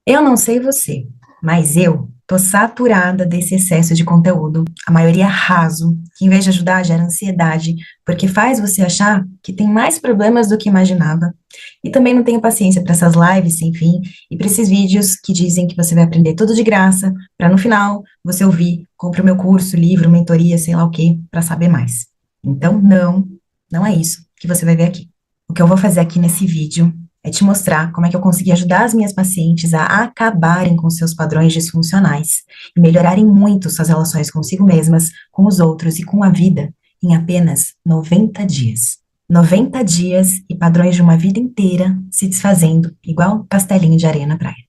Eu não sei você, mas eu tô saturada desse excesso de conteúdo, a maioria raso, que em vez de ajudar gera ansiedade, porque faz você achar que tem mais problemas do que imaginava. E também não tenho paciência para essas lives sem fim e para esses vídeos que dizem que você vai aprender tudo de graça, para no final você ouvir, compra o meu curso, livro, mentoria, sei lá o quê, para saber mais. Então, não é isso que você vai ver aqui. O que eu vou fazer aqui nesse vídeo é te mostrar como é que eu consegui ajudar as minhas pacientes a acabarem com seus padrões disfuncionais e melhorarem muito suas relações consigo mesmas, com os outros e com a vida em apenas 90 dias. 90 dias e padrões de uma vida inteira se desfazendo, igual castelinho de areia na praia.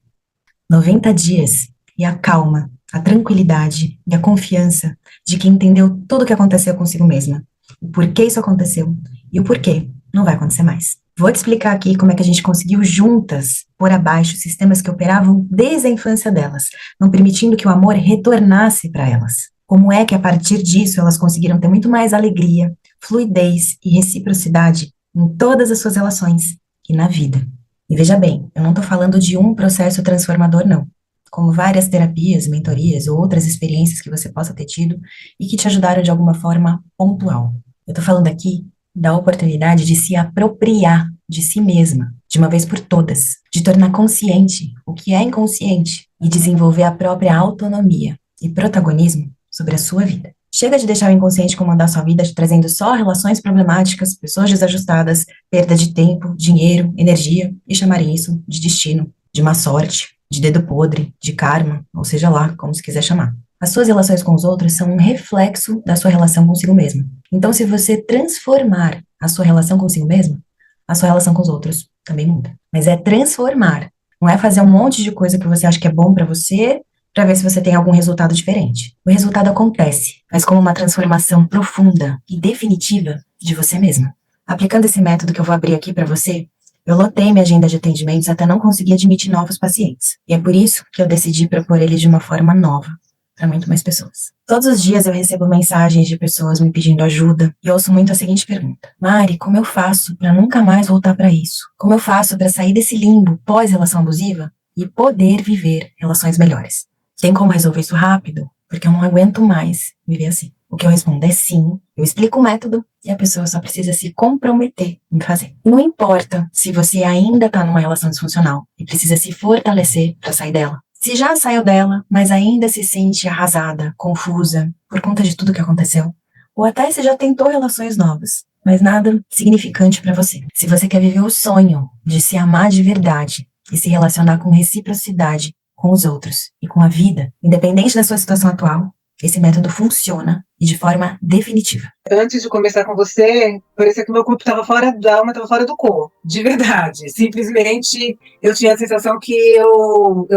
90 dias e a calma, a tranquilidade e a confiança de que entendeu tudo o que aconteceu consigo mesma, o porquê isso aconteceu e o porquê não vai acontecer mais. Vou te explicar aqui como é que a gente conseguiu juntas pôr abaixo sistemas que operavam desde a infância delas, não permitindo que o amor retornasse para elas. Como é que a partir disso elas conseguiram ter muito mais alegria, fluidez e reciprocidade em todas as suas relações e na vida. E veja bem, eu não estou falando de um processo transformador, não. Como várias terapias, mentorias ou outras experiências que você possa ter tido e que te ajudaram de alguma forma pontual. Eu estou falando aqui da oportunidade de se apropriar de si mesma, de uma vez por todas, de tornar consciente o que é inconsciente e desenvolver a própria autonomia e protagonismo sobre a sua vida. Chega de deixar o inconsciente comandar sua vida, te trazendo só relações problemáticas, pessoas desajustadas, perda de tempo, dinheiro, energia, e chamarem isso de destino, de má sorte, de dedo podre, de karma, ou seja lá, como se quiser chamar. As suas relações com os outros são um reflexo da sua relação consigo mesma. Então, se você transformar a sua relação consigo mesma, a sua relação com os outros também muda. Mas é transformar, não é fazer um monte de coisa que você acha que é bom pra você, para ver se você tem algum resultado diferente. O resultado acontece, mas como uma transformação profunda e definitiva de você mesma. Aplicando esse método que eu vou abrir aqui para você, eu lotei minha agenda de atendimentos até não conseguir admitir novos pacientes. E é por isso que eu decidi propor ele de uma forma nova, para muito mais pessoas. Todos os dias eu recebo mensagens de pessoas me pedindo ajuda e ouço muito a seguinte pergunta: Mari, como eu faço para nunca mais voltar para isso? Como eu faço para sair desse limbo pós-relação abusiva e poder viver relações melhores? Tem como resolver isso rápido? Porque eu não aguento mais viver assim. O que eu respondo é sim, eu explico o método e a pessoa só precisa se comprometer em fazer. Não importa se você ainda está numa relação disfuncional e precisa se fortalecer para sair dela. Se já saiu dela, mas ainda se sente arrasada, confusa, por conta de tudo que aconteceu, ou até se já tentou relações novas, mas nada significante para você. Se você quer viver o sonho de se amar de verdade e se relacionar com reciprocidade com os outros e com a vida, independente da sua situação atual, esse método funciona e de forma definitiva. Antes de conversar com você, parecia que meu corpo estava fora da alma, estava fora do corpo. De verdade. Simplesmente eu tinha a sensação que eu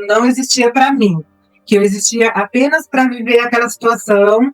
não existia para mim. Que eu existia apenas para viver aquela situação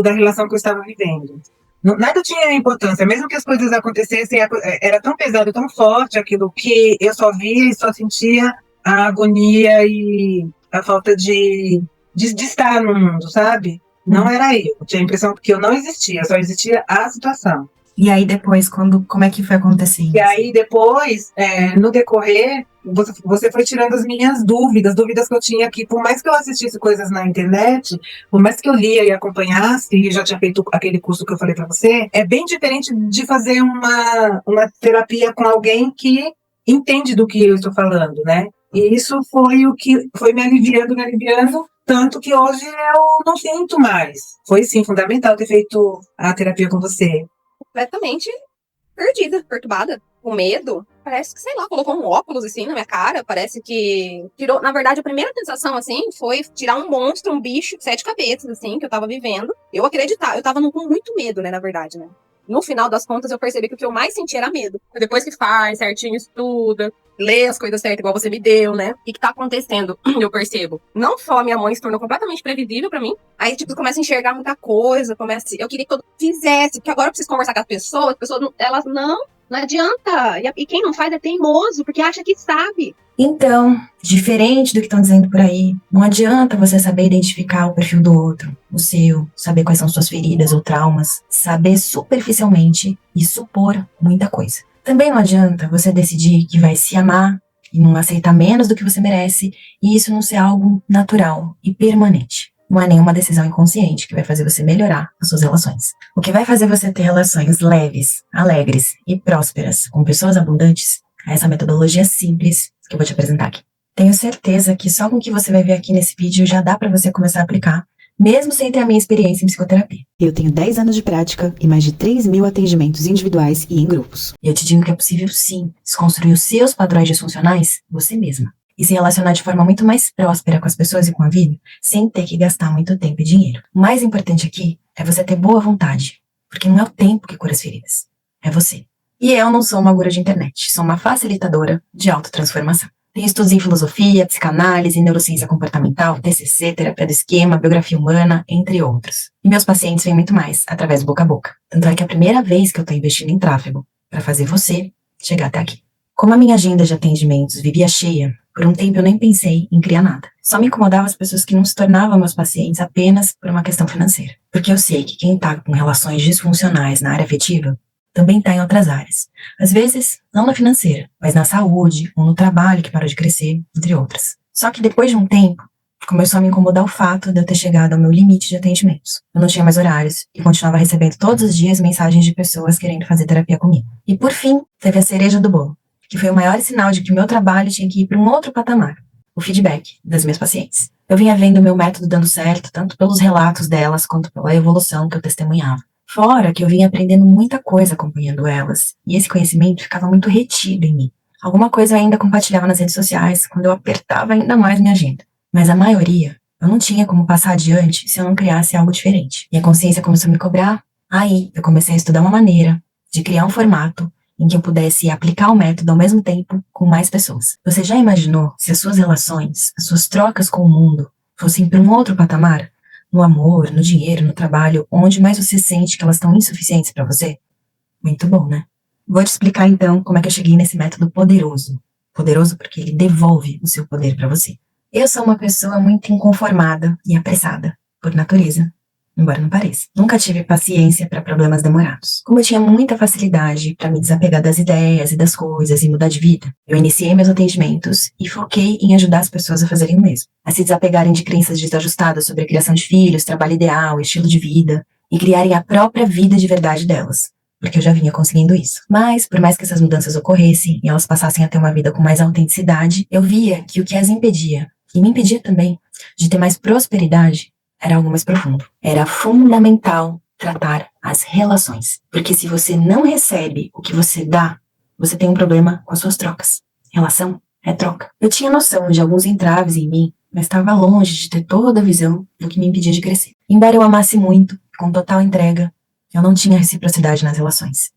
da relação que eu estava vivendo. Nada tinha importância, mesmo que as coisas acontecessem, era tão pesado, tão forte aquilo que eu só via e só sentia a agonia e a falta de estar no mundo, sabe? Não era eu. Tinha a impressão que eu não existia, só existia a situação. E aí depois, como é que foi acontecendo? E aí depois, no decorrer, você foi tirando as minhas dúvidas que eu tinha aqui. Por mais que eu assistisse coisas na internet, por mais que eu lia e acompanhasse, e já tinha feito aquele curso que eu falei pra você, é bem diferente de fazer uma terapia com alguém que entende do que eu estou falando, né? E isso foi o que foi me aliviando, tanto que hoje eu não sinto mais. Foi sim fundamental ter feito a terapia com você. Completamente perdida, perturbada, com medo. Parece que, sei lá, colocou um óculos assim na minha cara. Parece que tirou. Na verdade, a primeira sensação, assim, foi tirar um monstro, um bicho de 7 cabeças, assim, que eu tava vivendo. Eu acreditava, eu tava com muito medo, né, na verdade, né. No final das contas, eu percebi que o que eu mais senti era medo. Depois que faz certinho, estuda, lê as coisas certas, igual você me deu, né? O que tá acontecendo? Eu percebo. Não só a minha mãe se tornou completamente previsível pra mim. Aí, tipo, começa a enxergar muita coisa, eu queria que todo mundo fizesse, porque agora eu preciso conversar com as pessoas, elas não adianta. E quem não faz é teimoso, porque acha que sabe. Então, diferente do que estão dizendo por aí, não adianta você saber identificar o perfil do outro, o seu, saber quais são suas feridas ou traumas, saber superficialmente e supor muita coisa. Também não adianta você decidir que vai se amar e não aceitar menos do que você merece, e isso não ser algo natural e permanente. Não é nenhuma decisão inconsciente que vai fazer você melhorar as suas relações. O que vai fazer você ter relações leves, alegres e prósperas com pessoas abundantes é essa metodologia simples que eu vou te apresentar aqui. Tenho certeza que só com o que você vai ver aqui nesse vídeo já dá para você começar a aplicar, mesmo sem ter a minha experiência em psicoterapia. Eu tenho 10 anos de prática e mais de 3.000 atendimentos individuais e em grupos. E eu te digo que é possível sim desconstruir os seus padrões disfuncionais você mesma e se relacionar de forma muito mais próspera com as pessoas e com a vida, sem ter que gastar muito tempo e dinheiro. O mais importante aqui é você ter boa vontade, porque não é o tempo que cura as feridas, é você. E eu não sou uma guru de internet, sou uma facilitadora de autotransformação. Tenho estudos em filosofia, psicanálise, neurociência comportamental, TCC, terapia do esquema, biografia humana, entre outros. E meus pacientes vêm muito mais através do boca a boca. Tanto é que é a primeira vez que eu estou investindo em tráfego para fazer você chegar até aqui. Como a minha agenda de atendimentos vivia cheia, por um tempo eu nem pensei em criar nada. Só me incomodava as pessoas que não se tornavam meus pacientes apenas por uma questão financeira. Porque eu sei que quem está com relações disfuncionais na área afetiva também está em outras áreas. Às vezes, não na financeira, mas na saúde ou no trabalho que parou de crescer, entre outras. Só que depois de um tempo, começou a me incomodar o fato de eu ter chegado ao meu limite de atendimentos. Eu não tinha mais horários e continuava recebendo todos os dias mensagens de pessoas querendo fazer terapia comigo. E por fim, teve a cereja do bolo, que foi o maior sinal de que o meu trabalho tinha que ir para um outro patamar, o feedback das minhas pacientes. Eu vinha vendo o meu método dando certo, tanto pelos relatos delas, quanto pela evolução que eu testemunhava. Fora que eu vinha aprendendo muita coisa acompanhando elas, e esse conhecimento ficava muito retido em mim. Alguma coisa eu ainda compartilhava nas redes sociais, quando eu apertava ainda mais minha agenda. Mas a maioria, eu não tinha como passar adiante se eu não criasse algo diferente. E a consciência começou a me cobrar. Aí, eu comecei a estudar uma maneira de criar um formato em que eu pudesse aplicar o método ao mesmo tempo com mais pessoas. Você já imaginou se as suas relações, as suas trocas com o mundo, fossem para um outro patamar? No amor, no dinheiro, no trabalho, onde mais você sente que elas estão insuficientes para você? Muito bom, né? Vou te explicar então como é que eu cheguei nesse método poderoso. Poderoso porque ele devolve o seu poder para você. Eu sou uma pessoa muito inconformada e apressada, por natureza, embora não pareça. Nunca tive paciência para problemas demorados. Como eu tinha muita facilidade para me desapegar das ideias e das coisas e mudar de vida, eu iniciei meus atendimentos e foquei em ajudar as pessoas a fazerem o mesmo. A se desapegarem de crenças desajustadas sobre a criação de filhos, trabalho ideal, estilo de vida, e criarem a própria vida de verdade delas. Porque eu já vinha conseguindo isso. Mas, por mais que essas mudanças ocorressem e elas passassem a ter uma vida com mais autenticidade, eu via que o que as impedia, e me impedia também, de ter mais prosperidade, era algo mais profundo. Era fundamental tratar as relações. Porque se você não recebe o que você dá, você tem um problema com as suas trocas. Relação é troca. Eu tinha noção de alguns entraves em mim, mas estava longe de ter toda a visão do que me impedia de crescer. Embora eu amasse muito, com total entrega, eu não tinha reciprocidade nas relações.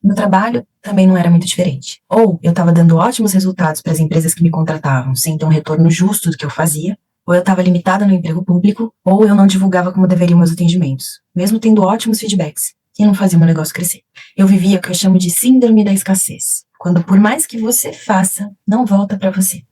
No trabalho, também não era muito diferente. Ou eu estava dando ótimos resultados para as empresas que me contratavam, sem ter um retorno justo do que eu fazia, ou eu estava limitada no emprego público, ou eu não divulgava como deveriam meus atendimentos, mesmo tendo ótimos feedbacks, e não fazia o meu negócio crescer. Eu vivia o que eu chamo de síndrome da escassez, quando por mais que você faça, não volta para você.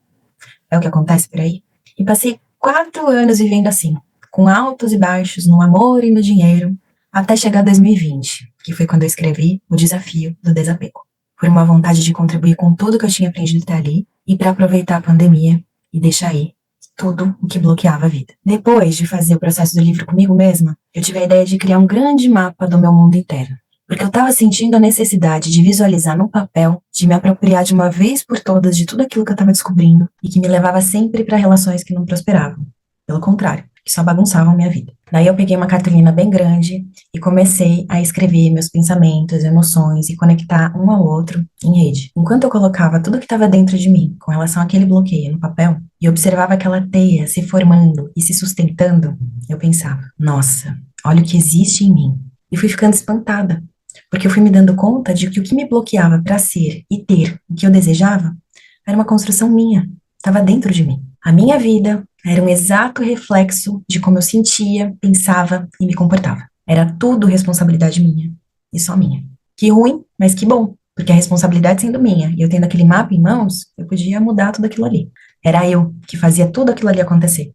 É o que acontece por aí. E passei 4 anos vivendo assim, com altos e baixos no amor e no dinheiro, até chegar 2020, que foi quando eu escrevi O Desafio do Desapego. Por uma vontade de contribuir com tudo que eu tinha aprendido até ali, e para aproveitar a pandemia e deixar aí tudo o que bloqueava a vida. Depois de fazer o processo do livro comigo mesma, eu tive a ideia de criar um grande mapa do meu mundo interno. Porque eu estava sentindo a necessidade de visualizar no papel, de me apropriar de uma vez por todas de tudo aquilo que eu estava descobrindo e que me levava sempre para relações que não prosperavam. Pelo contrário, que só bagunçavam minha vida. Daí eu peguei uma cartolina bem grande e comecei a escrever meus pensamentos, emoções e conectar um ao outro em rede. Enquanto eu colocava tudo que estava dentro de mim com relação àquele bloqueio no papel e observava aquela teia se formando e se sustentando, eu pensava, nossa, olha o que existe em mim. E fui ficando espantada, porque eu fui me dando conta de que o que me bloqueava para ser e ter o que eu desejava era uma construção minha, estava dentro de mim. A minha vida era um exato reflexo de como eu sentia, pensava e me comportava. Era tudo responsabilidade minha, e só minha. Que ruim, mas que bom, porque a responsabilidade sendo minha, e eu tendo aquele mapa em mãos, eu podia mudar tudo aquilo ali. Era eu que fazia tudo aquilo ali acontecer.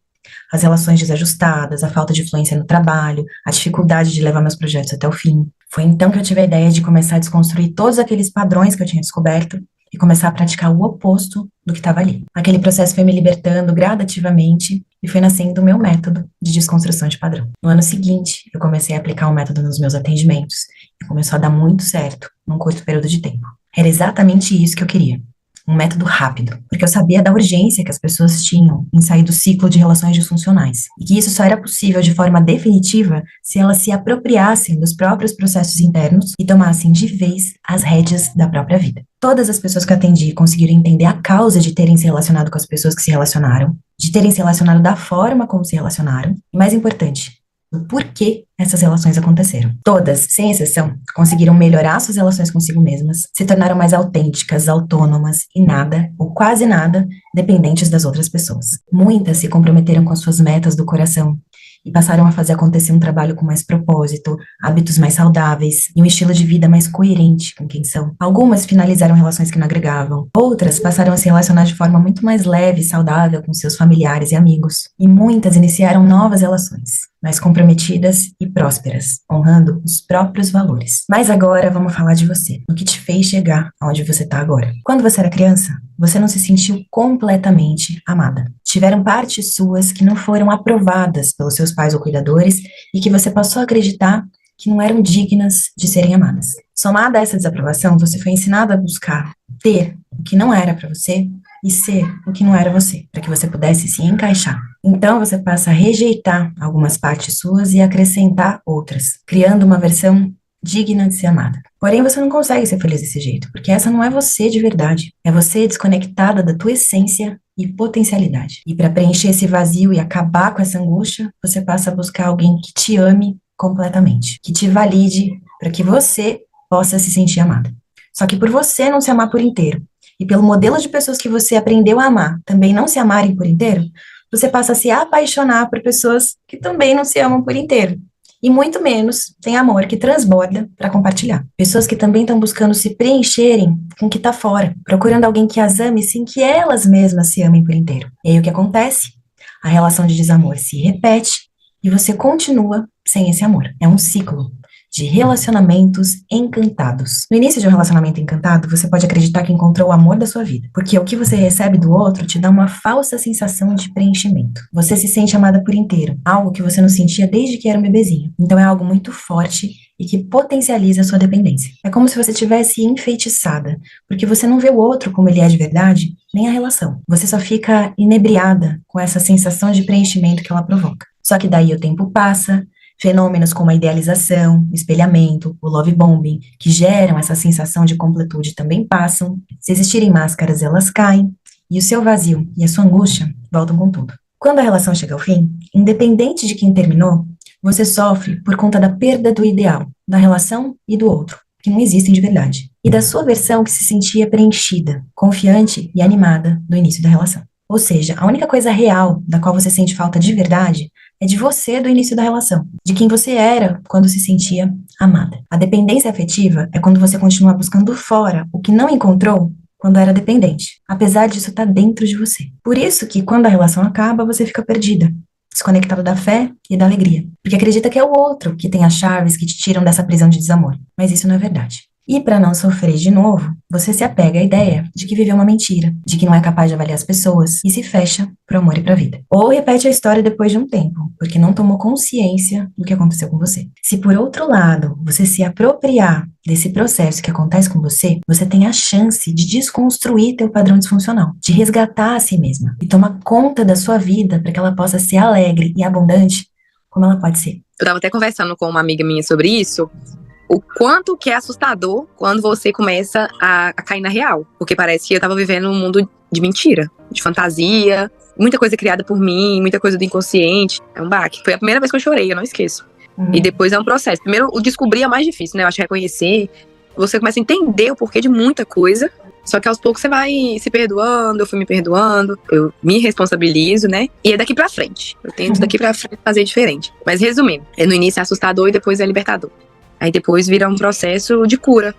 As relações desajustadas, a falta de fluência no trabalho, a dificuldade de levar meus projetos até o fim. Foi então que eu tive a ideia de começar a desconstruir todos aqueles padrões que eu tinha descoberto e começar a praticar o oposto do que estava ali. Aquele processo foi me libertando gradativamente e foi nascendo o meu método de desconstrução de padrão. No ano seguinte, eu comecei a aplicar o método nos meus atendimentos e começou a dar muito certo num curto período de tempo. Era exatamente isso que eu queria. Um método rápido, porque eu sabia da urgência que as pessoas tinham em sair do ciclo de relações disfuncionais, e que isso só era possível de forma definitiva se elas se apropriassem dos próprios processos internos e tomassem de vez as rédeas da própria vida. Todas as pessoas que eu atendi conseguiram entender a causa de terem se relacionado com as pessoas que se relacionaram, de terem se relacionado da forma como se relacionaram, e mais importante, o porquê essas relações aconteceram. Todas, sem exceção, conseguiram melhorar suas relações consigo mesmas, se tornaram mais autênticas, autônomas e nada, ou quase nada, dependentes das outras pessoas. Muitas se comprometeram com as suas metas do coração e passaram a fazer acontecer um trabalho com mais propósito, hábitos mais saudáveis e um estilo de vida mais coerente com quem são. Algumas finalizaram relações que não agregavam, outras passaram a se relacionar de forma muito mais leve e saudável com seus familiares e amigos, e muitas iniciaram novas relações, mais comprometidas e prósperas, honrando os próprios valores. Mas agora vamos falar de você, o que te fez chegar aonde você está agora. Quando você era criança, você não se sentiu completamente amada. Tiveram partes suas que não foram aprovadas pelos seus pais ou cuidadores e que você passou a acreditar que não eram dignas de serem amadas. Somada a essa desaprovação, você foi ensinado a buscar ter o que não era para você e ser o que não era você, para que você pudesse se encaixar. Então você passa a rejeitar algumas partes suas e acrescentar outras, criando uma versão digna de ser amada. Porém, você não consegue ser feliz desse jeito, porque essa não é você de verdade. É você desconectada da tua essência e potencialidade. E para preencher esse vazio e acabar com essa angústia, você passa a buscar alguém que te ame completamente, que te valide para que você possa se sentir amada. Só que por você não se amar por inteiro, e pelo modelo de pessoas que você aprendeu a amar também não se amarem por inteiro, você passa a se apaixonar por pessoas que também não se amam por inteiro. E muito menos tem amor que transborda para compartilhar. Pessoas que também estão buscando se preencherem com o que está fora, procurando alguém que as ame sem que elas mesmas se amem por inteiro. E aí o que acontece? A relação de desamor se repete e você continua sem esse amor. É um ciclo de relacionamentos encantados. No início de um relacionamento encantado, você pode acreditar que encontrou o amor da sua vida, porque o que você recebe do outro te dá uma falsa sensação de preenchimento. Você se sente amada por inteiro, algo que você não sentia desde que era um bebezinho. Então é algo muito forte e que potencializa a sua dependência. É como se você tivesse enfeitiçada, porque você não vê o outro como ele é de verdade, nem a relação. Você só fica inebriada com essa sensação de preenchimento que ela provoca. Só que daí o tempo passa, fenômenos como a idealização, o espelhamento, o love bombing, que geram essa sensação de completude também passam. Se existirem máscaras, elas caem, e o seu vazio e a sua angústia voltam com tudo. Quando a relação chega ao fim, independente de quem terminou, você sofre por conta da perda do ideal, da relação e do outro, que não existem de verdade, e da sua versão que se sentia preenchida, confiante e animada no início da relação. Ou seja, a única coisa real da qual você sente falta de verdade é de você do início da relação, de quem você era quando se sentia amada. A dependência afetiva é quando você continua buscando fora o que não encontrou quando era dependente, apesar disso estar dentro de você. Por isso que quando a relação acaba, você fica perdida, desconectado da fé e da alegria, porque acredita que é o outro que tem as chaves que te tiram dessa prisão de desamor, mas isso não é verdade. E para não sofrer de novo, você se apega à ideia de que viveu uma mentira, de que não é capaz de avaliar as pessoas e se fecha pro amor e pra vida. Ou repete a história depois de um tempo, porque não tomou consciência do que aconteceu com você. Se por outro lado, você se apropriar desse processo que acontece com você, você tem a chance de desconstruir teu padrão disfuncional, de resgatar a si mesma e tomar conta da sua vida para que ela possa ser alegre e abundante como ela pode ser. Eu tava até conversando com uma amiga minha sobre isso, o quanto que é assustador quando você começa a cair na real. Porque parece que eu tava vivendo um mundo de mentira, de fantasia, muita coisa criada por mim, muita coisa do inconsciente. É um baque. Foi a primeira vez que eu chorei, eu não esqueço. E depois é um processo. Primeiro, o descobrir é mais difícil, né? Eu acho que reconhecer. Você começa a entender o porquê de muita coisa. Só que aos poucos você vai se perdoando, eu fui me perdoando, eu me responsabilizo, né? E é daqui pra frente. Eu tento daqui pra frente fazer diferente. Mas resumindo, no início é assustador e depois é libertador. Aí depois vira um processo de cura,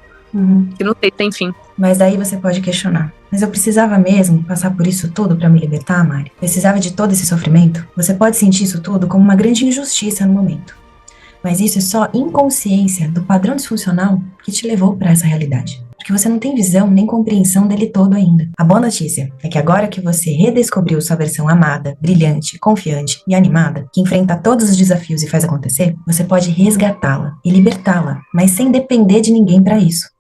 que não tem fim. Mas daí você pode questionar. Mas eu precisava mesmo passar por isso tudo pra me libertar, Mari? Precisava de todo esse sofrimento? Você pode sentir isso tudo como uma grande injustiça no momento. Mas isso é só inconsciência do padrão disfuncional que te levou pra essa realidade. porque você não tem visão nem compreensão dele todo ainda. A boa notícia é que agora que você redescobriu sua versão amada, brilhante, confiante e animada, que enfrenta todos os desafios e faz acontecer, você pode resgatá-la e libertá-la, mas sem depender de ninguém para isso.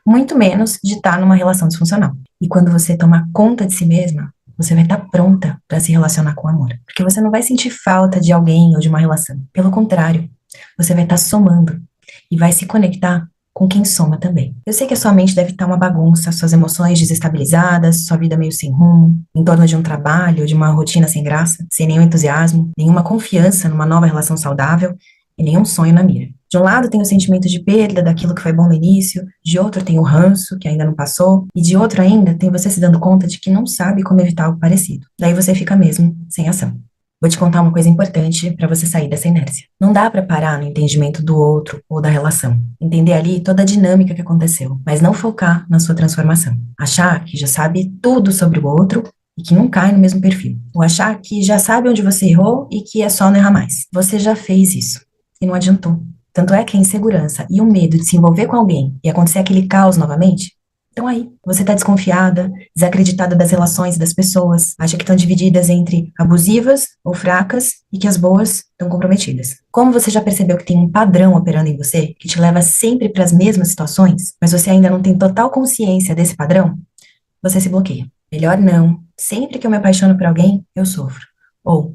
Muito menos de estar numa relação disfuncional. E quando você tomar conta de si mesma, você vai estar pronta para se relacionar com amor. Porque você não vai sentir falta de alguém ou de uma relação. Pelo contrário, você vai estar somando e vai se conectar com quem soma também. Eu sei que a sua mente deve estar uma bagunça, suas emoções desestabilizadas, sua vida meio sem rumo, em torno de um trabalho, de uma rotina sem graça, sem nenhum entusiasmo, nenhuma confiança numa nova relação saudável e nenhum sonho na mira. De um lado tem o sentimento de perda daquilo que foi bom no início, de outro tem o ranço, que ainda não passou, e de outro ainda tem você se dando conta de que não sabe como evitar algo parecido. Daí você fica mesmo sem ação. Vou te contar uma coisa importante para você sair dessa inércia. Não dá para parar no entendimento do outro ou da relação. Entender ali toda a dinâmica que aconteceu, mas não focar na sua transformação. Achar que já sabe tudo sobre o outro e que não cai no mesmo perfil. Ou achar que já sabe onde você errou e que é só não errar mais. Você já fez isso e não adiantou. Tanto é que a insegurança e o medo de se envolver com alguém e acontecer aquele caos novamente, então aí, você está desconfiada, desacreditada das relações das pessoas, acha que estão divididas entre abusivas ou fracas e que as boas estão comprometidas. Como você já percebeu que tem um padrão operando em você, que te leva sempre para as mesmas situações, mas você ainda não tem total consciência desse padrão, você se bloqueia. Melhor não. Sempre que eu me apaixono por alguém, eu sofro. Ou,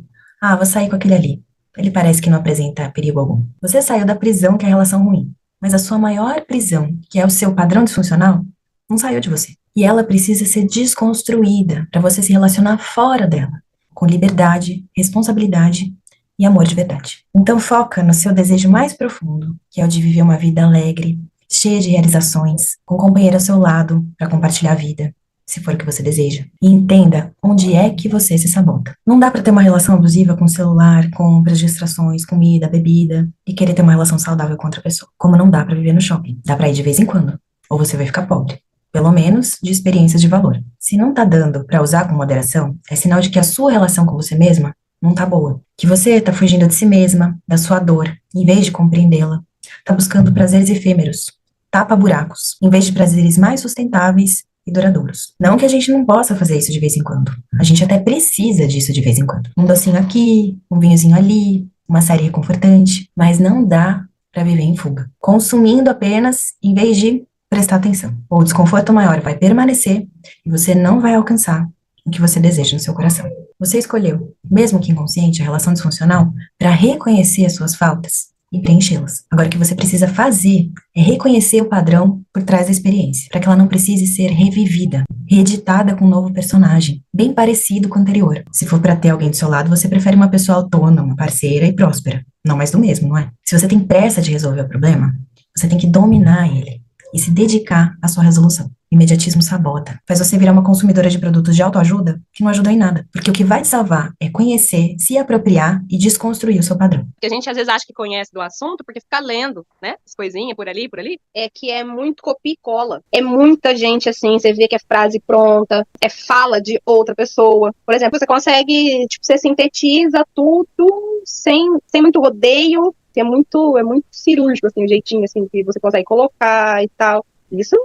vou sair com aquele ali. Ele parece que não apresenta perigo algum. Você saiu da prisão que é a relação ruim, mas a sua maior prisão, que é o seu padrão disfuncional, não saiu de você. E ela precisa ser desconstruída para você se relacionar fora dela, com liberdade, responsabilidade e amor de verdade. Então foca no seu desejo mais profundo, que é o de viver uma vida alegre, cheia de realizações, com um companheiro ao seu lado para compartilhar a vida, se for o que você deseja. E entenda onde é que você se sabota. Não dá para ter uma relação abusiva com o celular, compras, distrações, comida, bebida, e querer ter uma relação saudável com outra pessoa. Como não dá para viver no shopping. Dá para ir de vez em quando. Ou você vai ficar pobre. Pelo menos de experiências de valor. Se não tá dando para usar com moderação, é sinal de que a sua relação com você mesma não tá boa. Que você tá fugindo de si mesma, da sua dor, em vez de compreendê-la. Tá buscando prazeres efêmeros, tapa-buracos, em vez de prazeres mais sustentáveis e duradouros. Não que a gente não possa fazer isso de vez em quando. A gente até precisa disso de vez em quando. Um docinho aqui, um vinhozinho ali, uma série reconfortante, mas não dá para viver em fuga. Consumindo apenas, em vez de prestar atenção. O desconforto maior vai permanecer e você não vai alcançar o que você deseja no seu coração. Você escolheu, mesmo que inconsciente, a relação disfuncional para reconhecer as suas faltas e preenchê-las. Agora, o que você precisa fazer é reconhecer o padrão por trás da experiência, para que ela não precise ser revivida, reeditada com um novo personagem, bem parecido com o anterior. Se for para ter alguém do seu lado, você prefere uma pessoa autônoma, parceira e próspera. Não mais do mesmo, não é? Se você tem pressa de resolver o problema, você tem que dominar ele e se dedicar à sua resolução. O imediatismo sabota. Faz você virar uma consumidora de produtos de autoajuda que não ajudam em nada. Porque o que vai te salvar é conhecer, se apropriar e desconstruir o seu padrão. Que a gente às vezes acha que conhece do assunto porque fica lendo, né? As coisinhas por ali, é que é muito copia e cola. É muita gente assim, você vê que é frase pronta, é fala de outra pessoa. Por exemplo, você consegue, você sintetiza tudo sem muito rodeio. É muito cirúrgico, assim, o jeitinho, assim, que você consegue colocar e tal. Isso,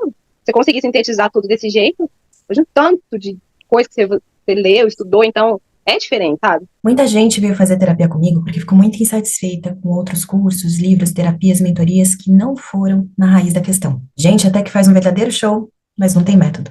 você conseguir sintetizar tudo desse jeito, hoje um tanto de coisa que você leu, estudou, então, é diferente, sabe? Muita gente veio fazer terapia comigo porque ficou muito insatisfeita com outros cursos, livros, terapias, mentorias que não foram na raiz da questão. Gente até que faz um verdadeiro show, mas não tem método.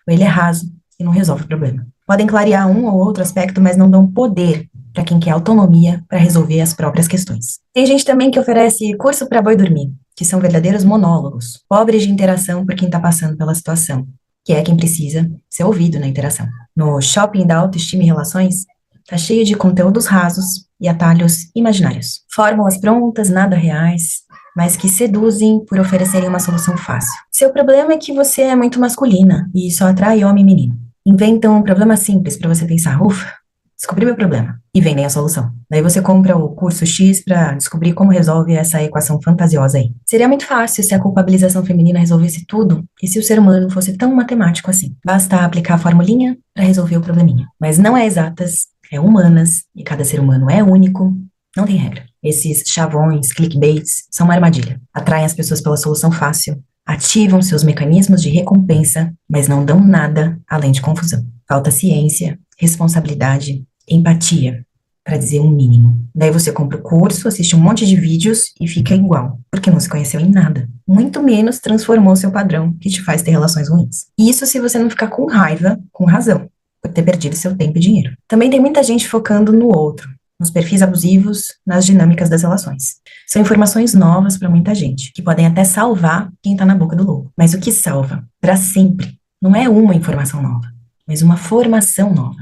Ou ele é raso e não resolve o problema. Podem clarear um ou outro aspecto, mas não dão poder para quem quer autonomia para resolver as próprias questões. Tem gente também que oferece curso para boi dormir, que são verdadeiros monólogos, pobres de interação por quem está passando pela situação, que é quem precisa ser ouvido na interação. No shopping da autoestima e relações, tá cheio de conteúdos rasos e atalhos imaginários. Fórmulas prontas, nada reais, mas que seduzem por oferecerem uma solução fácil. Seu problema é que você é muito masculina e só atrai homem e menino. Inventam um problema simples para você pensar, ufa, descobri meu problema, e vendem a solução. Daí você compra o curso X para descobrir como resolve essa equação fantasiosa aí. Seria muito fácil se a culpabilização feminina resolvesse tudo e se o ser humano fosse tão matemático assim. Basta aplicar a formulinha para resolver o probleminha. Mas não é exatas, é humanas, e cada ser humano é único, não tem regra. Esses chavões, clickbaits, são uma armadilha. Atraem as pessoas pela solução fácil, ativam seus mecanismos de recompensa, mas não dão nada além de confusão. Falta ciência, responsabilidade, empatia, para dizer um mínimo. Daí você compra o curso, assiste um monte de vídeos e fica igual, porque não se conheceu em nada. Muito menos transformou seu padrão, que te faz ter relações ruins. Isso se você não ficar com raiva, com razão, por ter perdido seu tempo e dinheiro. Também tem muita gente focando no outro, nos perfis abusivos, nas dinâmicas das relações. São informações novas para muita gente, que podem até salvar quem tá na boca do lobo. Mas o que salva, para sempre, não é uma informação nova, mas uma formação nova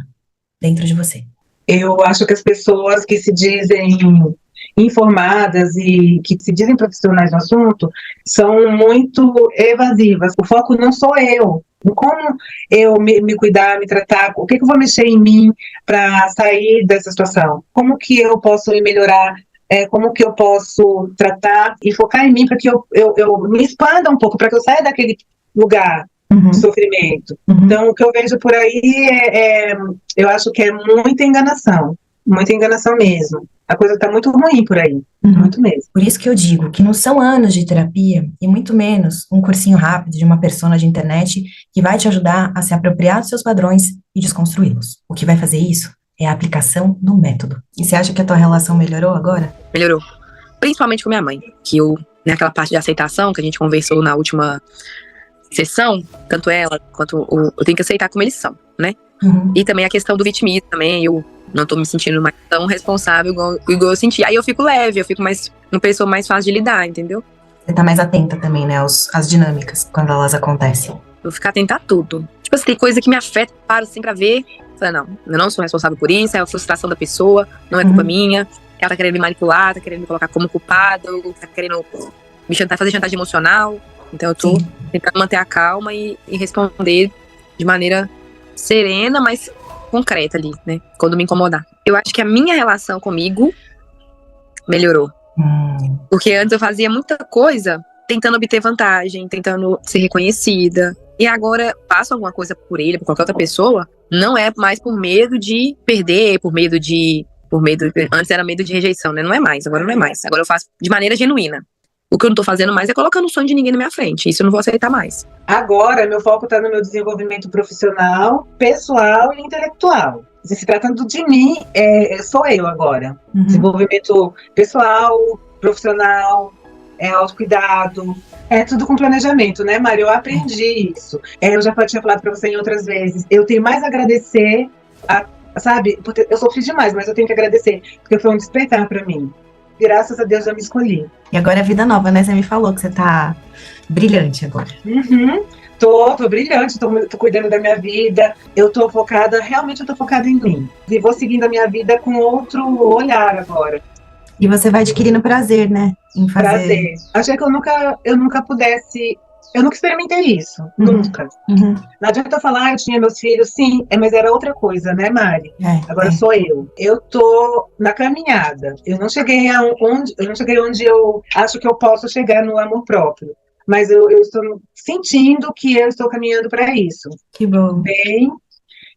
dentro de você. Eu acho que as pessoas que se dizem informadas e que se dizem profissionais no assunto são muito evasivas. O foco não sou eu. Como eu me cuidar, me tratar, o que eu vou mexer em mim para sair dessa situação? Como que eu posso me melhorar? Como que eu posso tratar e focar em mim para que eu me expanda um pouco, para que eu saia daquele lugar de sofrimento. Então, o que eu vejo por aí eu acho que é muita enganação mesmo. A coisa está muito ruim por aí, muito mesmo. Por isso que eu digo que não são anos de terapia e muito menos um cursinho rápido de uma persona de internet que vai te ajudar a se apropriar dos seus padrões e desconstruí-los. O que vai fazer isso é a aplicação do método. E você acha que a tua relação melhorou agora? Melhorou. Principalmente com minha mãe, que naquela parte de aceitação que a gente conversou na última sessão, tanto ela quanto eu tenho que aceitar como eles são, né? E também a questão do vitimismo também, eu não tô me sentindo mais tão responsável igual eu senti. Aí eu fico leve, eu fico uma pessoa mais fácil de lidar, entendeu? Você tá mais atenta também, né, às dinâmicas, quando elas acontecem. Eu vou ficar atenta a tudo. Tipo assim, tem coisa que me afeta, paro assim pra ver. Falo, não, eu não sou responsável por isso, é a frustração da pessoa, não é culpa minha. Ela tá querendo me manipular, tá querendo me colocar como culpado, tá querendo fazer chantagem emocional. Então eu tô tentando manter a calma e responder de maneira serena, mas concreta ali, né? Quando me incomodar. Eu acho que a minha relação comigo melhorou. Porque antes eu fazia muita coisa tentando obter vantagem, tentando ser reconhecida. E agora faço alguma coisa por ele, por qualquer outra pessoa, não é mais por medo de perder, antes era medo de rejeição, né? Não é mais, agora não é mais. Agora eu faço de maneira genuína. O que eu não tô fazendo mais é colocando o sonho de ninguém na minha frente. Isso eu não vou aceitar mais. Agora, meu foco está no meu desenvolvimento profissional, pessoal e intelectual. Se tratando de mim, sou eu agora. Desenvolvimento pessoal, profissional, autocuidado. É tudo com planejamento, né, Mari? Eu aprendi isso. Eu já tinha falado para você em outras vezes. Eu tenho mais a agradecer, sabe? Eu sofri demais, mas eu tenho que agradecer, porque foi um despertar para mim. Graças a Deus eu me escolhi. E agora é vida nova, né? Você me falou que você tá brilhante agora. Tô brilhante, tô cuidando da minha vida. Realmente eu tô focada em mim. E vou seguindo a minha vida com outro olhar agora. E você vai adquirindo prazer, né? Em fazer. Prazer. Achei que eu nunca pudesse. Eu nunca experimentei isso, nunca. Não adianta eu falar, eu tinha meus filhos, sim, mas era outra coisa, né, Mari? Agora sou eu. Eu tô na caminhada. Eu não cheguei onde eu acho que eu posso chegar no amor próprio. Mas eu estou sentindo que eu estou caminhando para isso. Que bom.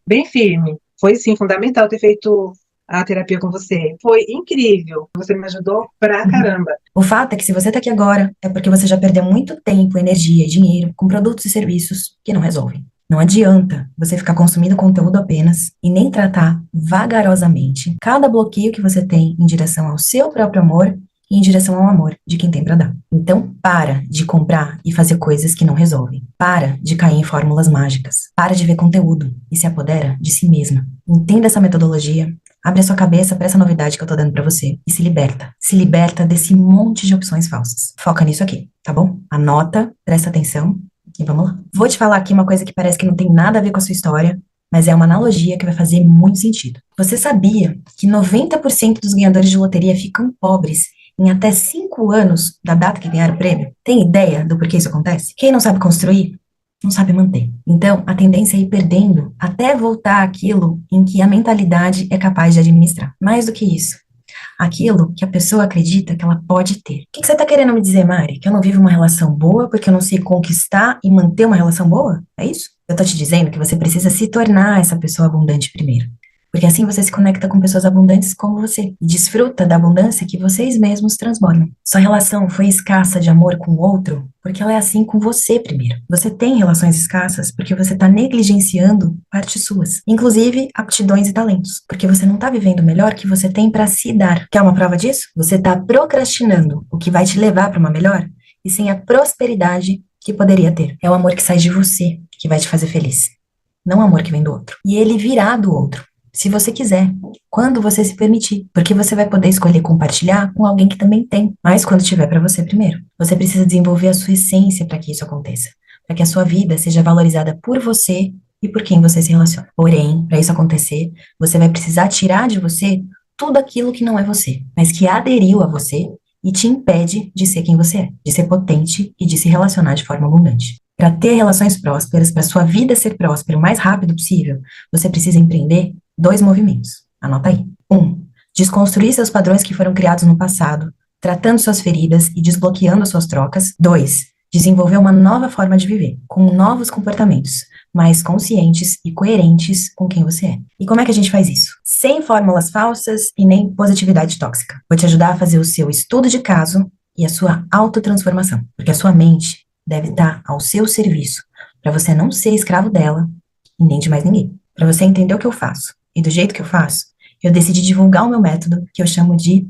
Bem firme. Foi, sim, fundamental ter feito a terapia com você. Foi incrível. Você me ajudou pra caramba. O fato é que se você tá aqui agora, é porque você já perdeu muito tempo, energia e dinheiro com produtos e serviços que não resolvem. Não adianta você ficar consumindo conteúdo apenas e nem tratar vagarosamente cada bloqueio que você tem em direção ao seu próprio amor e em direção ao amor de quem tem pra dar. Então, para de comprar e fazer coisas que não resolvem. Para de cair em fórmulas mágicas. Para de ver conteúdo e se apodera de si mesma. Entenda essa metodologia. Abre a sua cabeça para essa novidade que eu tô dando pra você e se liberta. Se liberta desse monte de opções falsas. Foca nisso aqui, tá bom? Anota, presta atenção e vamos lá. Vou te falar aqui uma coisa que parece que não tem nada a ver com a sua história, mas é uma analogia que vai fazer muito sentido. Você sabia que 90% dos ganhadores de loteria ficam pobres em até 5 anos da data que ganharam o prêmio? Tem ideia do porquê isso acontece? Quem não sabe construir, não sabe manter. Então, a tendência é ir perdendo até voltar àquilo em que a mentalidade é capaz de administrar. Mais do que isso, aquilo que a pessoa acredita que ela pode ter. O que você está querendo me dizer, Mari? Que eu não vivo uma relação boa porque eu não sei conquistar e manter uma relação boa? É isso? Eu tô te dizendo que você precisa se tornar essa pessoa abundante primeiro. Porque assim você se conecta com pessoas abundantes como você e desfruta da abundância que vocês mesmos transbordam. Sua relação foi escassa de amor com o outro porque ela é assim com você primeiro. Você tem relações escassas porque você está negligenciando partes suas, inclusive aptidões e talentos, porque você não está vivendo o melhor que você tem para se dar. Quer uma prova disso? Você está procrastinando o que vai te levar para uma melhor e sem a prosperidade que poderia ter. É o amor que sai de você que vai te fazer feliz, não o amor que vem do outro. E ele virá do outro, se você quiser, quando você se permitir, porque você vai poder escolher compartilhar com alguém que também tem, mas quando tiver para você primeiro. Você precisa desenvolver a sua essência para que isso aconteça, para que a sua vida seja valorizada por você e por quem você se relaciona. Porém, para isso acontecer, você vai precisar tirar de você tudo aquilo que não é você, mas que aderiu a você e te impede de ser quem você é, de ser potente e de se relacionar de forma abundante. Para ter relações prósperas, para sua vida ser próspera o mais rápido possível, você precisa empreender 2 movimentos. Anota aí. 1. Desconstruir seus padrões que foram criados no passado, tratando suas feridas e desbloqueando suas trocas. 2. Desenvolver uma nova forma de viver, com novos comportamentos, mais conscientes e coerentes com quem você é. E como é que a gente faz isso? Sem fórmulas falsas e nem positividade tóxica. Vou te ajudar a fazer o seu estudo de caso e a sua autotransformação, porque a sua mente deve estar ao seu serviço, para você não ser escravo dela e nem de mais ninguém. Para você entender o que eu faço e do jeito que eu faço, eu decidi divulgar o meu método, que eu chamo de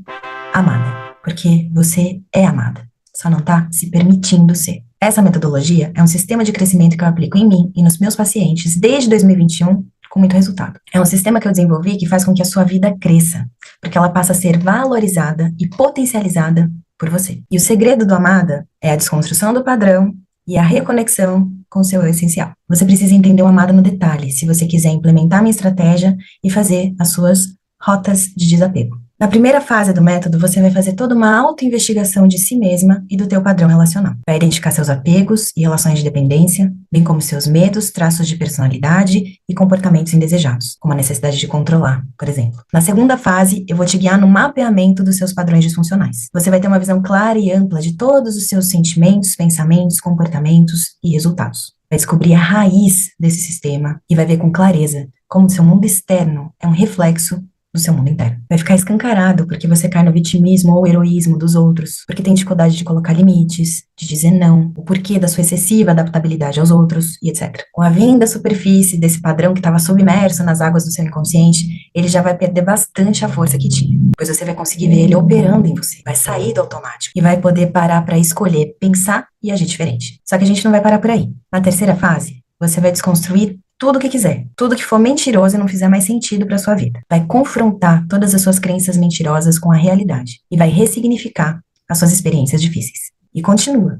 Amada, porque você é amada, só não tá se permitindo ser. Essa metodologia é um sistema de crescimento que eu aplico em mim e nos meus pacientes desde 2021, com muito resultado. É um sistema que eu desenvolvi que faz com que a sua vida cresça, porque ela passa a ser valorizada e potencializada por você. E o segredo do Amada é a desconstrução do padrão e a reconexão com o seu eu essencial. Você precisa entender o Amada no detalhe, se você quiser implementar minha estratégia e fazer as suas rotas de desapego. Na primeira fase do método, você vai fazer toda uma autoinvestigação de si mesma e do teu padrão relacional. Vai identificar seus apegos e relações de dependência, bem como seus medos, traços de personalidade e comportamentos indesejados, como a necessidade de controlar, por exemplo. Na segunda fase, eu vou te guiar no mapeamento dos seus padrões disfuncionais. Você vai ter uma visão clara e ampla de todos os seus sentimentos, pensamentos, comportamentos e resultados. Vai descobrir a raiz desse sistema e vai ver com clareza como o seu mundo externo é um reflexo do seu mundo interno. Vai ficar escancarado porque você cai no vitimismo ou heroísmo dos outros, porque tem dificuldade de colocar limites, de dizer não, o porquê da sua excessiva adaptabilidade aos outros e etc. Com a vinda à superfície desse padrão que estava submerso nas águas do seu inconsciente, ele já vai perder bastante a força que tinha, pois você vai conseguir ver ele operando em você, vai sair do automático e vai poder parar para escolher, pensar e agir diferente. Só que a gente não vai parar por aí. Na terceira fase, você vai desconstruir tudo o que quiser, tudo que for mentiroso e não fizer mais sentido para sua vida. Vai confrontar todas as suas crenças mentirosas com a realidade e vai ressignificar as suas experiências difíceis. E continua,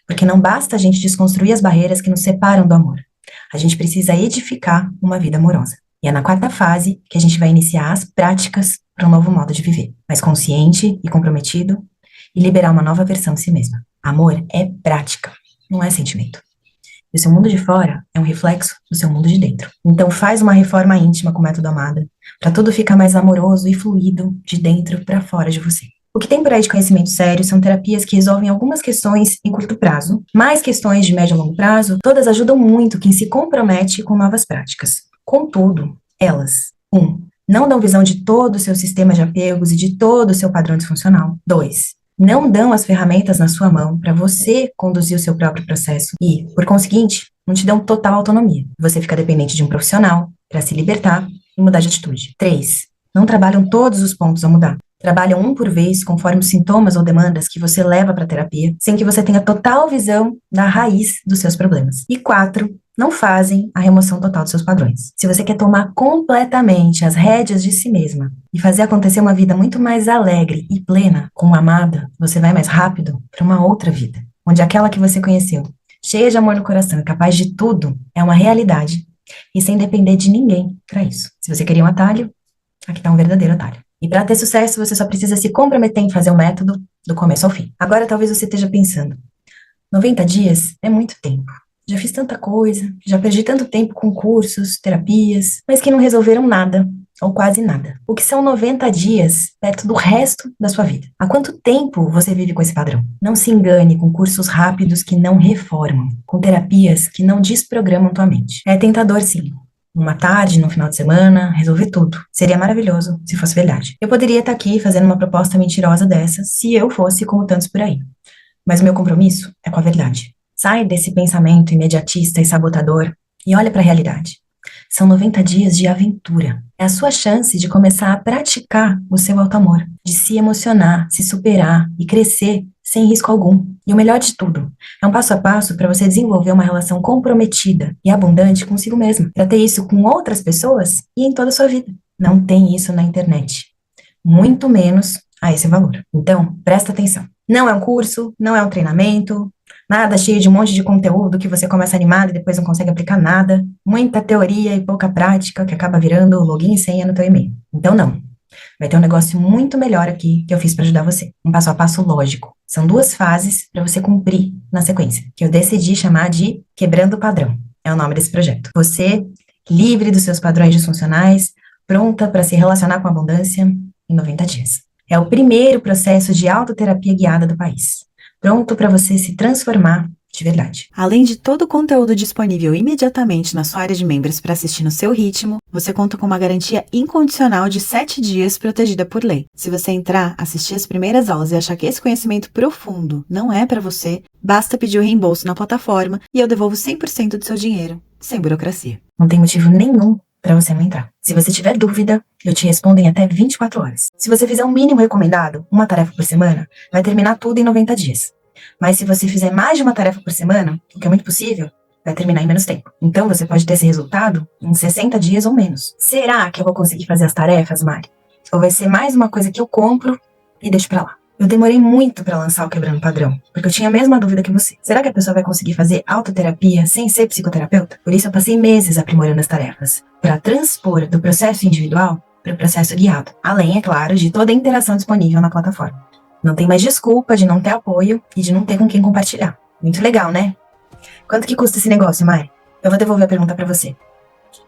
porque não basta a gente desconstruir as barreiras que nos separam do amor. A gente precisa edificar uma vida amorosa. E é na quarta fase que a gente vai iniciar as práticas para um novo modo de viver, mais consciente e comprometido e liberar uma nova versão de si mesma. Amor é prática, não é sentimento. E o seu mundo de fora é um reflexo do seu mundo de dentro. Então faz uma reforma íntima com o método Amada, para tudo ficar mais amoroso e fluido de dentro para fora de você. O que tem por aí de conhecimento sério são terapias que resolvem algumas questões em curto prazo, mais questões de médio e longo prazo, todas ajudam muito quem se compromete com novas práticas. Contudo, elas, 1. Não dão visão de todo o seu sistema de apegos e de todo o seu padrão disfuncional. 2. Não dão as ferramentas na sua mão para você conduzir o seu próprio processo e, por conseguinte, não te dão total autonomia. Você fica dependente de um profissional para se libertar e mudar de atitude. 3. Não trabalham todos os pontos a mudar. Trabalham um por vez, conforme os sintomas ou demandas que você leva para a terapia, sem que você tenha total visão da raiz dos seus problemas. E 4. Não fazem a remoção total dos seus padrões. Se você quer tomar completamente as rédeas de si mesma e fazer acontecer uma vida muito mais alegre e plena, com uma amada, você vai mais rápido para uma outra vida, onde aquela que você conheceu, cheia de amor no coração e capaz de tudo, é uma realidade e sem depender de ninguém para isso. Se você queria um atalho, aqui está um verdadeiro atalho. E para ter sucesso, você só precisa se comprometer em fazer o método do começo ao fim. Agora talvez você esteja pensando, 90 dias é muito tempo. Já fiz tanta coisa, já perdi tanto tempo com cursos, terapias, mas que não resolveram nada, ou quase nada. O que são 90 dias perto do resto da sua vida? Há quanto tempo você vive com esse padrão? Não se engane com cursos rápidos que não reformam, com terapias que não desprogramam tua mente. É tentador, sim, uma tarde, no final de semana, resolver tudo. Seria maravilhoso se fosse verdade. Eu poderia estar aqui fazendo uma proposta mentirosa dessa se eu fosse como tantos por aí. Mas o meu compromisso é com a verdade. Sai desse pensamento imediatista e sabotador e olha para a realidade. São 90 dias de aventura. É a sua chance de começar a praticar o seu auto-amor, de se emocionar, se superar e crescer sem risco algum. E o melhor de tudo, é um passo a passo para você desenvolver uma relação comprometida e abundante consigo mesmo, para ter isso com outras pessoas e em toda a sua vida. Não tem isso na internet, muito menos a esse valor. Então, presta atenção. Não é um curso, não é um treinamento, nada cheio de um monte de conteúdo que você começa animado e depois não consegue aplicar nada. Muita teoria e pouca prática que acaba virando login e senha no teu e-mail. Então, não. Vai ter um negócio muito melhor aqui que eu fiz para ajudar você. Um passo a passo lógico. São 2 fases para você cumprir na sequência, que eu decidi chamar de Quebrando o Padrão. É o nome desse projeto. Você, livre dos seus padrões disfuncionais, pronta para se relacionar com abundância em 90 dias. É o primeiro processo de autoterapia guiada do país. Pronto para você se transformar de verdade. Além de todo o conteúdo disponível imediatamente na sua área de membros para assistir no seu ritmo, você conta com uma garantia incondicional de 7 dias protegida por lei. Se você entrar, assistir as primeiras aulas e achar que esse conhecimento profundo não é para você, basta pedir o reembolso na plataforma e eu devolvo 100% do seu dinheiro, sem burocracia. Não tem motivo nenhum para você não entrar. Se você tiver dúvida, eu te respondo em até 24 horas. Se você fizer o mínimo recomendado, uma tarefa por semana, vai terminar tudo em 90 dias. Mas se você fizer mais de uma tarefa por semana, o que é muito possível, vai terminar em menos tempo. Então você pode ter esse resultado em 60 dias ou menos. Será que eu vou conseguir fazer as tarefas, Mari? Ou vai ser mais uma coisa que eu compro e deixo pra lá? Eu demorei muito pra lançar o Quebrando o Padrão, porque eu tinha a mesma dúvida que você. Será que a pessoa vai conseguir fazer autoterapia sem ser psicoterapeuta? Por isso eu passei meses aprimorando as tarefas, para transpor do processo individual para o processo guiado. Além, é claro, de toda a interação disponível na plataforma. Não tem mais desculpa de não ter apoio e de não ter com quem compartilhar. Muito legal, né? Quanto que custa esse negócio, Mari? Eu vou devolver a pergunta pra você.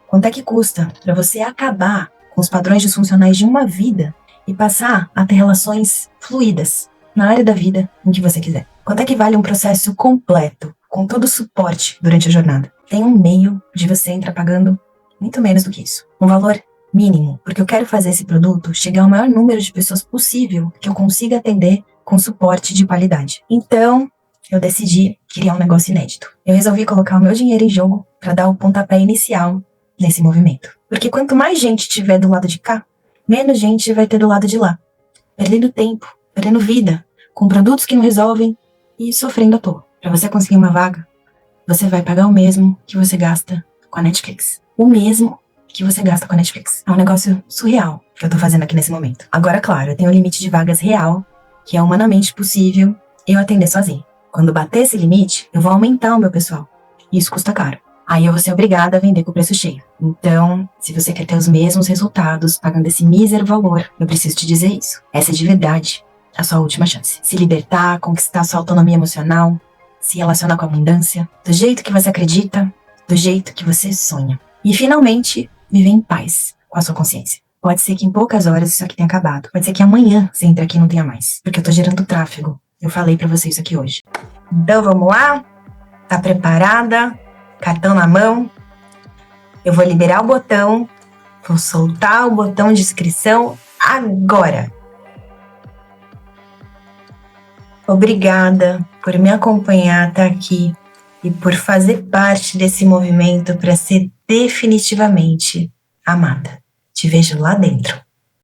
Quanto é que custa pra você acabar com os padrões disfuncionais de uma vida e passar a ter relações fluídas na área da vida em que você quiser? Quanto é que vale um processo completo, com todo o suporte durante a jornada? Tem um meio de você entrar pagando muito menos do que isso. Um valor mínimo, porque eu quero fazer esse produto chegar ao maior número de pessoas possível que eu consiga atender com suporte de qualidade. Então, eu decidi criar um negócio inédito. Eu resolvi colocar o meu dinheiro em jogo para dar o pontapé inicial nesse movimento. Porque quanto mais gente tiver do lado de cá, menos gente vai ter do lado de lá. Perdendo tempo, perdendo vida, com produtos que não resolvem e sofrendo à toa. Para você conseguir uma vaga, você vai pagar o mesmo que você gasta com a Netflix. O mesmo que você gasta com a Netflix. É um negócio surreal que eu tô fazendo aqui nesse momento. Agora, claro, eu tenho um limite de vagas real, que é humanamente possível eu atender sozinho. Quando bater esse limite, eu vou aumentar o meu pessoal. E isso custa caro. Aí eu vou ser obrigada a vender com o preço cheio. Então, se você quer ter os mesmos resultados pagando esse mísero valor, eu preciso te dizer isso. Essa é de verdade a sua última chance. Se libertar, conquistar sua autonomia emocional, se relacionar com a abundância, do jeito que você acredita, do jeito que você sonha. E finalmente, viver em paz com a sua consciência. Pode ser que em poucas horas isso aqui tenha acabado. Pode ser que amanhã você entre aqui e não tenha mais. Porque eu tô gerando tráfego. Eu falei pra você isso aqui hoje. Então vamos lá? Tá preparada? Cartão na mão? Eu vou liberar o botão. Vou soltar o botão de inscrição agora. Obrigada por me acompanhar até aqui e por fazer parte desse movimento para ser definitivamente amada. Te vejo lá dentro.